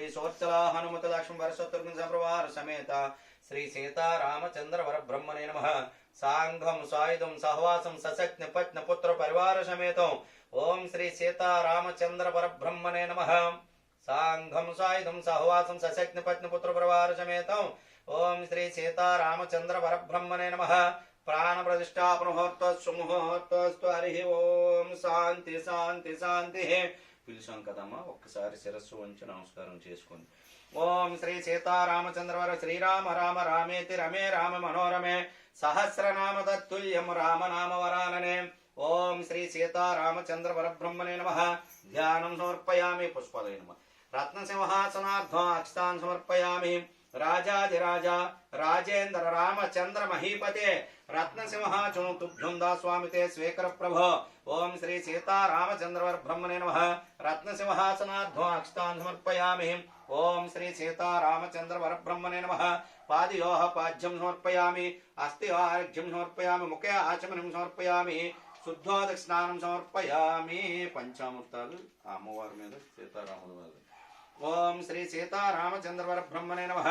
श्री सोच्चला हनुमत लक्ष्मण वरशत्रुघ्न संप्रवार समेत श्री सीता रामचंद्र वर ब्रह्मणे नमः सांघम सायुधम सहवासम सशक्न पत्न पुत्र परिवार समेत ओम श्री सीता रामचंद्र वर ब्रह्मणे नमः सांघम सायुधम सहवासम सशक्न पत्न पुत्र परिवार समेत ओम श्री सीता रामचंद्र वर ब्रह्मणे नमः प्राण प्रतिष्ठापन मुहूर्तस्तु हरि ओम शांति शांति शांति పిలిచాం కదమ్మా ఒక్కసారి శిరస్సు వంచి నమస్కారం చేసుకోండి ఓం శ్రీ సీతారామచంద్రవర శ్రీరామ రామ రామేతి రమే రామ మనోరమే సహస్రనామ తత్తుల్యం రామనామ వరాననే ఓం శ్రీ సీతారామచంద్రవర బ్రహ్మణే నమః ధ్యానం సమర్పయామి పుష్పాలయ నమః రత్నసింహాసనార్థం అక్షతాన్ సమర్పయామి రాజాధిరాజ రాజేంద్ర రామచంద్ర మహీపతే రత్నసింహాచను తుభ్యం దాస్వామితే స్వీకర ప్రభో ఓం శ్రీ సీతారామచంద్రవర బ్రహ్మణే నమః రత్నసింహాసనార్థం అక్షతాన్ సమర్పయామి ఓం శ్రీ సీతారామచంద్రవర బ్రహ్మణే నమః పాదయోః పాద్యం సమర్పయామి అస్థియోః ఆర్ఘ్యం సమర్పయామి ముఖే ఆచమనం సమర్పయామి శుద్ధోదక స్నానం సమర్పయామి పంచామృతాలు అమ్మవారి మీద సీతారాముల మీద ఓం శ్రీ సీతారామచంద్రవర బ్రహ్మణే నమః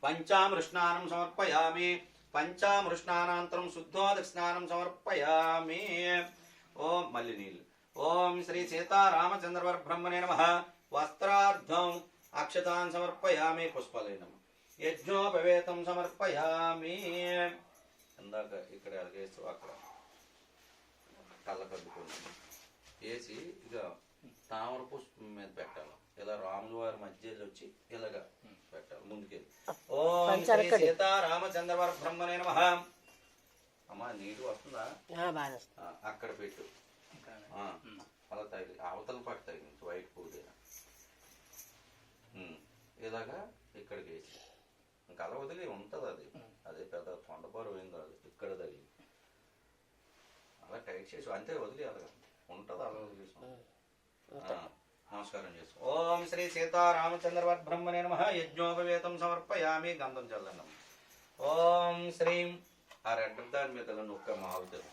పంచామృష్ణానం సమర్పయామి పంచామృష్ణానంతరం శుద్ధోదక స్నానం సమర్పయామి ఓం మళ్ళీ నీళ్ళు ఓం శ్రీ సీతారామచంద్రవర బ్రహ్మణే నమః వస్త్రార్థం అక్షతాన్ సమర్పయామి పుష్పాలయ నమః యజ్ఞోపవేతం సమర్పయామి ఇందాక ఇక్కడ అడిగేస్తూ అక్కడ కళ్ళ కద్దుకోండి వేసి ఇక తామర పుష్పం మీద పెట్టాలి ఇలా రాముల వారి మధ్యలో వచ్చి ఇలాగా పెట్టాలి ముందుకెళ్ళి ఓం శ్రీ సీతారామచంద్రవర బ్రహ్మణే నమః అమ్మా నీరు వస్తుందా అక్కడ పెట్టు అలా తగిలి అవతల పట్టు తగిలించు వైట్ పూజ ఇలాగా ఇక్కడికి వేసి ఇంకా అలా వదిలి ఉంటుంది అది అదే పెద్ద తొండపారు ఏం కాదు ఇక్కడ తగిలి అలా టైట్ చేసి అంతే వదిలి అలాగా ఉంటుంది అలా వదిలేసాం నమస్కారం చేసుకో ఓం శ్రీ సీతారామచంద్రవర బ్రహ్మణే నమః యజ్ఞోపవేతం సమర్పయామి గంధం చల్లనం ఓం శ్రీం ఆ రెడ్ దాని మీద నొక్క మావుతుంది